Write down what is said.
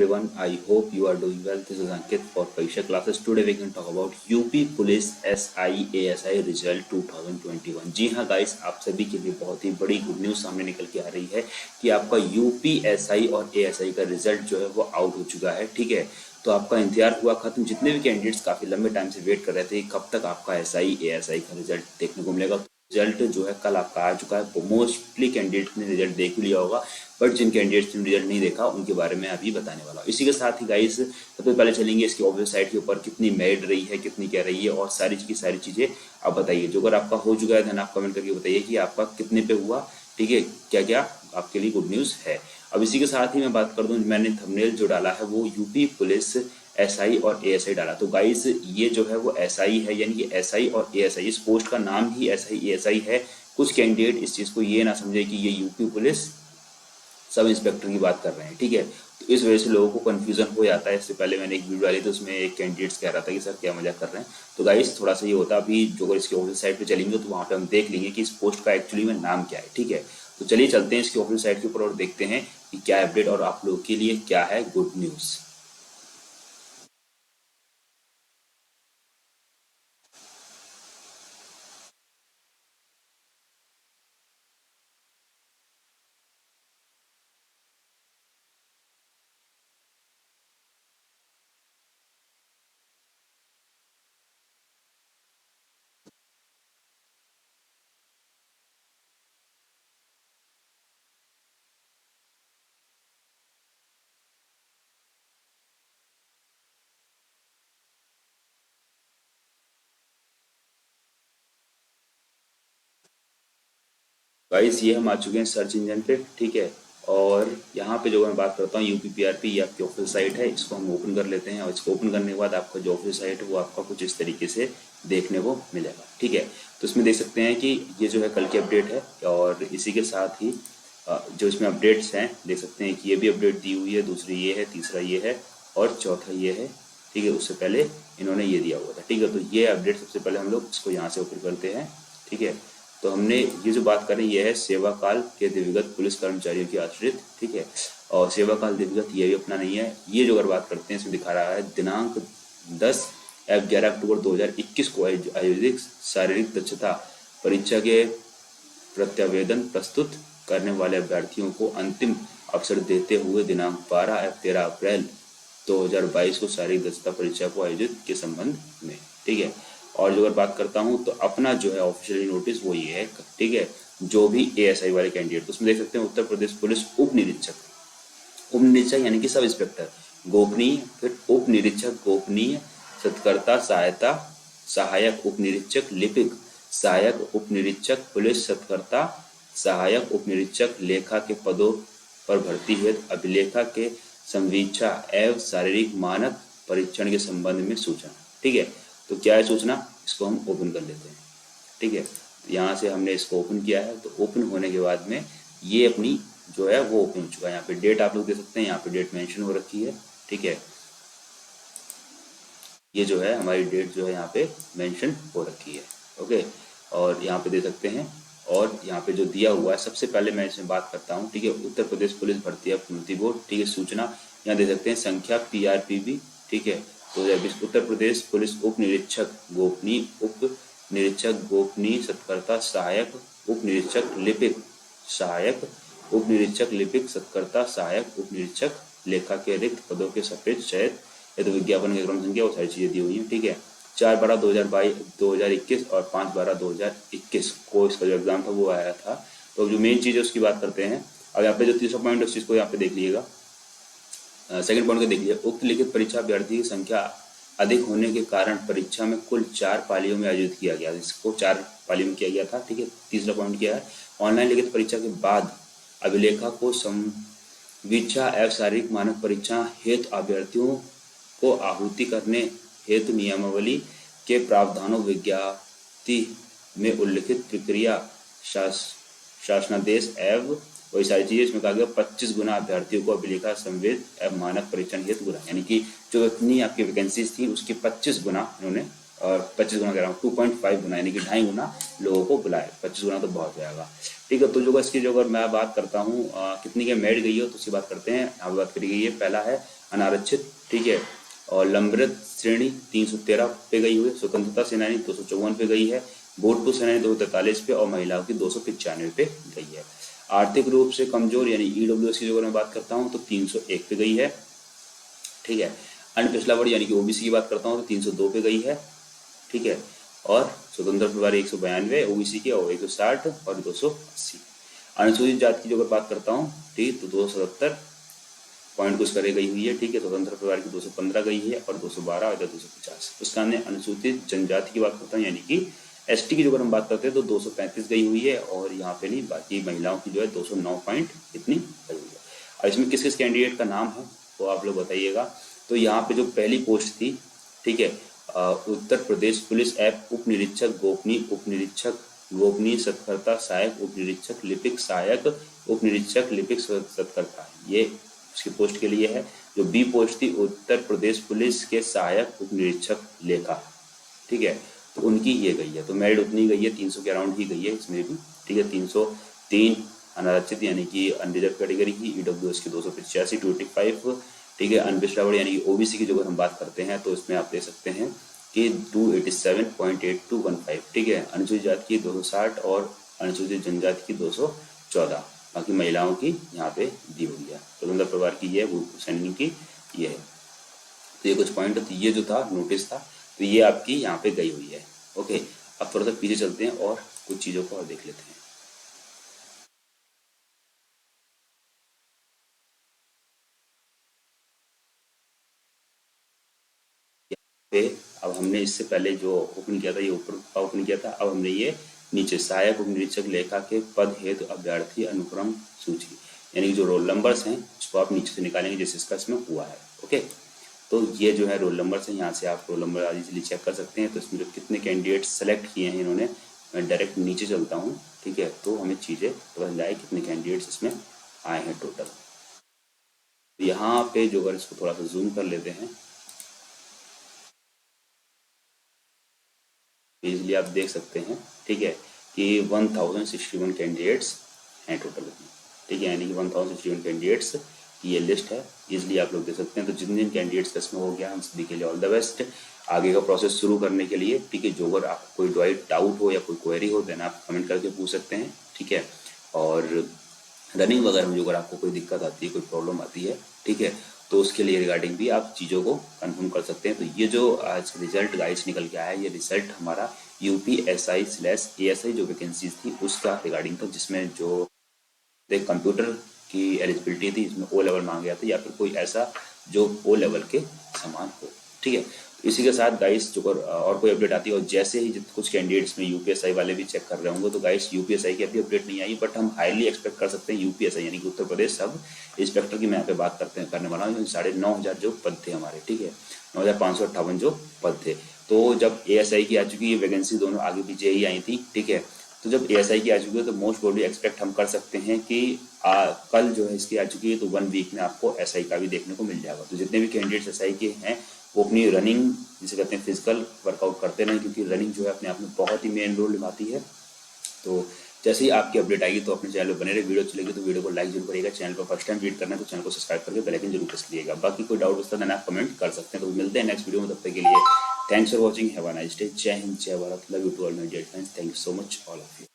Everyone, I hope you are doing well. This is Ankit for Parisha classes. Today we can talk about UP Police SI ASI result 2021. जी हाँ guys, आप सभी के लिए बहुत ही बड़ी good news सामने निकल के आ रही है कि आपका यूपी एसआई और एएसआई का रिजल्ट जो है वो आउट हो चुका है। ठीक है, तो आपका इंतजार हुआ खत्म। जितने भी कैंडिडेट्स काफ़ी लंबे टाइम से वेट कर रहे थे कब तक आपका एसआई एएसआई का रिजल्ट देखने को मिलेगा। रिजल्ट जो है कल आपका आ चुका है। मोस्टली कैंडिडेट ने रिजल्ट देख लिया होगा, बट जिन कैंडिडेट्स ने रिजल्ट नहीं देखा उनके बारे में अभी बताने वाला हूँ। इसी के साथ ही गाइस सबसे पहले चलेंगे इसकी ऑफिशियल साइट के ऊपर, कितनी मेरिट रही है, कितनी क्या रही है और सारी की सारी चीज़ें आप बताइए। जो अगर आपका हो चुका है देन आप कमेंट करके बताइए कि आपका कितने पे हुआ। ठीक है, क्या क्या आपके लिए गुड न्यूज़ है। अब इसी के साथ ही मैं बात कर दूं, मैंने थंबनेल जो डाला है वो यूपी पुलिस एसआई और एएसआई डाला। तो गाइस ये जो है वो एसआई है, यानी कि एसआई और एएसआई, इस पोस्ट का नाम ही एसआई एएसआई है। कुछ कैंडिडेट इस चीज़ को ये ना समझे कि ये यूपी पुलिस सब इंस्पेक्टर की बात कर रहे हैं। ठीक है, तो इस वजह से लोगों को कन्फ्यूजन हो जाता है। इससे पहले मैंने एक वीडियो डाली तो उसमें एक कैंडिडेट्स कह रहा था कि सर क्या मजाक कर रहे हैं। तो गाइस थोड़ा सा ये होता है, अभी जो अगर इसके ऑफिशियल साइट पे चलेंगे तो वहाँ पे हम देख लेंगे कि इस पोस्ट का एक्चुअली में नाम क्या है। ठीक है, तो चलिए चलते हैं इसकी ऑफिशियल साइट के ऊपर और देखते हैं कि क्या अपडेट और आप लोगों के लिए क्या है गुड न्यूज़। गाइस ये हम आ चुके हैं सर्च इंजन पे। ठीक है, और यहाँ पे जो मैं बात करता हूँ यूपीपीआरपी, ये आपकी ऑफिशियल साइट है। इसको हम ओपन कर लेते हैं और इसको ओपन करने के बाद आपका जो ऑफिशियल साइट है वो आपका कुछ इस तरीके से देखने को मिलेगा। ठीक है, तो इसमें देख सकते हैं कि ये जो है कल की अपडेट है और इसी के साथ ही जो इसमें अपडेट्स हैं देख सकते हैं कि ये भी अपडेट दी हुई है, दूसरी ये है, तीसरा ये है और चौथा ये है। ठीक है, उससे पहले इन्होंने ये दिया हुआ था। ठीक है, तो ये अपडेट सबसे पहले हम लोग इसको यहाँ से ओपन करते हैं। ठीक है, तो हमने ये जो बात करें ये है सेवा काल के दिवंगत पुलिस कर्मचारियों की आश्रित। ठीक है, और सेवा काल दिवंगत ये भी अपना नहीं है। ये जो अगर बात करते हैं इसमें दिखा रहा है दिनांक 10 एवं 11 अक्टूबर 2021 को आयोजित शारीरिक दक्षता परीक्षा के प्रत्यावेदन प्रस्तुत करने वाले अभ्यर्थियों को अंतिम अवसर देते हुए दिनांक 12 एवं 13 अप्रैल 2022 को शारीरिक दक्षता परीक्षा को आयोजित के संबंध में। ठीक है, और जो अगर बात करता हूँ तो अपना जो है ऑफिशियली नोटिस वो ये है। ठीक है, जो भी एएसआई वाले कैंडिडेट, तो उसमें देख सकते हैं उत्तर प्रदेश पुलिस उप निरीक्षक यानी कि सब इंस्पेक्टर गोपनीय, फिर उप निरीक्षक गोपनीय सत्कर्ता सहायता सहायक उप निरीक्षक लिपिक सहायक उप निरीक्षक पुलिस सत्कर्ता सहायक उप निरीक्षक लेखा के पदों पर भर्ती हेतु अभिलेखा के संवीक्षा एवं शारीरिक मानक परीक्षण के संबंध में सूचना। ठीक है, तो क्या है सूचना, इसको हम ओपन कर लेते हैं। ठीक है, तो यहाँ से हमने इसको ओपन किया है, तो ओपन होने के बाद में ये अपनी जो है वो ओपन हो चुका है। यहाँ पे डेट आप लोग देख सकते हैं, यहाँ पे डेट मेंशन हो रखी है। ठीक है, ये जो है हमारी डेट जो है यहाँ पे मेंशन हो रखी है। ओके, और यहाँ पे दे सकते हैं, और यहाँ पे जो दिया हुआ है सबसे पहले मैं इसमें बात करता हूँ। ठीक है, उत्तर प्रदेश पुलिस भर्ती प्रोन्नति बोर्ड। ठीक है, सूचना यहाँ दे सकते हैं, संख्या PRPB। ठीक है, 2020 उत्तर प्रदेश पुलिस उप निरीक्षक गोपनीय सत्कर्ता सहायक उप निरीक्षक लिपिक सहायक उप निरीक्षक लिपिक सत्कर्ता सहायक उप निरीक्षक लेखा के रिक्त पदों के सापेक्ष चयन हेतु विज्ञापन के क्रम संख्या वो सारी चीजें दी हुई हैं। ठीक है, 4/12/2021 और 5/12/2021 को इसका जो एग्जाम था वो आया था। तो जो मेन चीज़ है उसकी बात करते हैं। अब यहाँ पे जो तीसरा पॉइंट है उस चीज़ को यहाँ पे देख लीजिएगा। सेकंड पॉइंट को देख लीजिए, उक्त लिखित परीक्षा अभ्यर्थी की संख्या अधिक होने के कारण परीक्षा में कुल 4 पालियों में आयोजित किया गया, इसको 4 पालियों में किया गया था। ठीक है, तीसरा पॉइंट क्या है, ऑनलाइन लिखित परीक्षा के बाद अभिलेखा को संवीक्षा एवं शारीरिक मानक परीक्षा हेतु अभ्यर्थियों को आहुति करने हेतु नियमावली के प्रावधानों विज्ञप्ति में उल्लिखित प्रक्रिया शासनादेश एवं वही सारी चीजें इसमें कहा गया 25 गुना अभ्यर्थियों को अभिलेखा संवेद एवं मानक परीक्षण हेतु बुलाया, यानी कि जो इतनी आपकी वैकेंसीज थी उसकी 25 गुना इन्होंने, और 25 गुना कह रहा हूँ 2.5 गुना यानी कि 2.5 गुना लोगों को बुलाए। 25 गुना तो बहुत जाएगा। ठीक है, तो जो इसकी जो अगर मैं बात करता हूँ कितनी के मेरिट गई हो तो उसकी बात करते हैं। यहाँ बात करी गई है, पहला है अनारक्षित, ठीक है। और लंबरत श्रेणी 313 पे गई हुई है, स्वतंत्रता सेनानी 254 पे गई है, भूतपूर्व सेनानी 243 पे और महिलाओं की 295 पे गई है। आर्थिक रूप से कमजोर यानी ईडब्ल्यूएस की अगर मैं बात करता हूँ तो 301 पे गई है, ठीक है। अन्य पिछड़ा वर्ग यानी कि ओबीसी की बात करता हूँ तो 302 पे गई है, ठीक है। और स्वतंत्र प्रभार 192 ओबीसी के और 160 और 280। अनुसूचित जाति की जो अगर बात करता हूँ ठीक तो 277 पॉइंट कुछ करे गई हुई है, ठीक है। स्वतंत्र परिवार की 215 गई है और 212 और 250। उसका हमने अनुसूचित जनजाति की बात करता हूँ यानी कि एसटी की जो अगर हम बात करते हैं तो 235 गई हुई है और यहाँ पे नहीं, बाकी महिलाओं की जो है 209 पॉइंट इतनी गई हुई है। और इसमें किस किस कैंडिडेट का नाम है वो आप लोग बताइएगा। तो यहाँ पे जो पहली पोस्ट थी, ठीक है, उत्तर प्रदेश पुलिस ऐप उप निरीक्षक गोपनीय सतर्कता सहायक उप निरीक्षक लिपिक सहायक उप निरीक्षक लिपिक सतर्कता, ये उसकी पोस्ट के लिए है। जो बी पोस्ट थी उत्तर प्रदेश पुलिस के सहायक उप निरीक्षक लेखा, ठीक है, तो उनकी ये गई है। तो मेरिट उतनी गई है, 300 के अराउंड ही गई है इसमें भी, ठीक है। 303 अनारक्षित यानी कि अनरिजर्व कैटेगरी की, ईडब्ल्यूएस की 285 285, ठीक है। अनपिछड़ा वर्ग यानी कि ओबीसी की जो अगर हम बात करते हैं तो इसमें आप देख सकते हैं कि 287.8215, ठीक है। अनुसूचित जाति की 260 और अनुसूचित जनजाति की 214, बाकी महिलाओं की यहाँ पे दी हुई है। स्वतंत्र परिवार की ये है, सैनिक की ये है। तो ये कुछ पॉइंट, तो ये जो था नोटिस था, तो ये आपकी यहाँ पे गई हुई है। ओके, अब थोड़ा सा पीछे चलते हैं और कुछ चीज़ों को और देख लेते हैं। पे अब हमने इससे पहले जो ओपन किया था, ये ऊपर का ओपन किया था, अब हमने ये नीचे सहायक उप निरीक्षक लेखा के पद हेतु अभ्यर्थी अनुक्रम सूची यानी कि जो रोल नंबर्स हैं उसको आप नीचे से निकालेंगे जैसे इसका इसमें हुआ है। ओके, तो ये जो है रोल नंबर्स हैं, यहाँ से आप रोल नंबर आज इजीली चेक कर सकते हैं। तो इसमें जो कितने कैंडिडेट सेलेक्ट किए हैं इन्होंने, मैं डायरेक्ट नीचे चलता हूँ, ठीक है, तो हमें चीज़ें पता चल जाए कितने कैंडिडेट्स इसमें आए हैं टोटल। तो यहाँ पे जो अगर इसको थोड़ा सा जूम कर लेते हैं, इजीली आप देख सकते हैं, ठीक है, कि 1061 कैंडिडेट्स हैं टोटल में, ठीक है। यानी कि 1061 कैंडिडेट्स की ये लिस्ट है, इजीली आप लोग देख सकते हैं। तो जिन जिन कैंडिडेट्स का इसमें हो गया, हम सभी के लिए ऑल द बेस्ट आगे का प्रोसेस शुरू करने के लिए, ठीक है। जो अगर आपको कोई डाउट हो या कोई क्वेरी हो देन आप कमेंट करके पूछ सकते हैं, ठीक है। और रनिंग वगैरह में जो अगर आपको कोई दिक्कत आती है, कोई प्रॉब्लम आती है, ठीक है, तो उसके लिए रिगार्डिंग भी आप चीज़ों को कंफर्म कर सकते हैं। तो ये जो आज रिजल्ट गाइस निकल के आया है, ये रिजल्ट हमारा UPSI/ASI जो वैकेंसीज थी उसका रिगार्डिंग था, जिसमें जो एक कंप्यूटर की एलिजिबिलिटी थी, इसमें O लेवल मांगा गया था या फिर कोई ऐसा जो O लेवल के समान हो, ठीक है। तो इसी के साथ गाइस जो और कोई अपडेट आती है, और जैसे ही कुछ कैंडिडेट्स में UPSI वाले भी चेक कर रहे होंगे, तो गाइस UPSI की अभी अपडेट नहीं आई, बट हम हाईली एक्सपेक्ट कर सकते हैं UPSI यानी कि उत्तर प्रदेश सब इंस्पेक्टर की मैं यहाँ पे बात करने वाला हूँ। 9,500 जो पद थे हमारे, ठीक है, 9,558 जो पद थे। तो जब ASI की आ चुकी है वैकेंसी, दोनों आगे पीछे ही आई थी, ठीक है। तो जब ASI की आ चुकी है तो मोस्ट प्रोबेबली एक्सपेक्ट हम कर सकते हैं कि कल जो है इसकी आ चुकी है, तो 1 वीक में आपको SI का भी देखने को मिल जाएगा। तो जितने भी कैंडिडेट्स SI के हैं वो अपनी रनिंग जिसे कहते हैं फिजिकल वर्कआउट करते रहें, क्योंकि रनिंग जो है अपने आप में बहुत ही मेन रोल निभाती है। तो जैसे ही आपकी अपडेट आएगी तो अपने चैनल पर बने रहे। वीडियो अच्छी लगी तो वीडियो को लाइक जरूर करिएगा। चैनल पर फर्स्ट टाइम विजिट करना है तो चैनल को सब्सक्राइब करके बेल आइकन जरूर प्रेस कीजिएगा। बाकी कोई डाउट होता है आप कमेंट कर सकते हैं। तो मिलते हैं नेक्स्ट वीडियो में, तब तक के लिए thanks for watching, have a nice day. जय हिंद, जय Bharat, love you to all my dear friends, thank you so much all of you.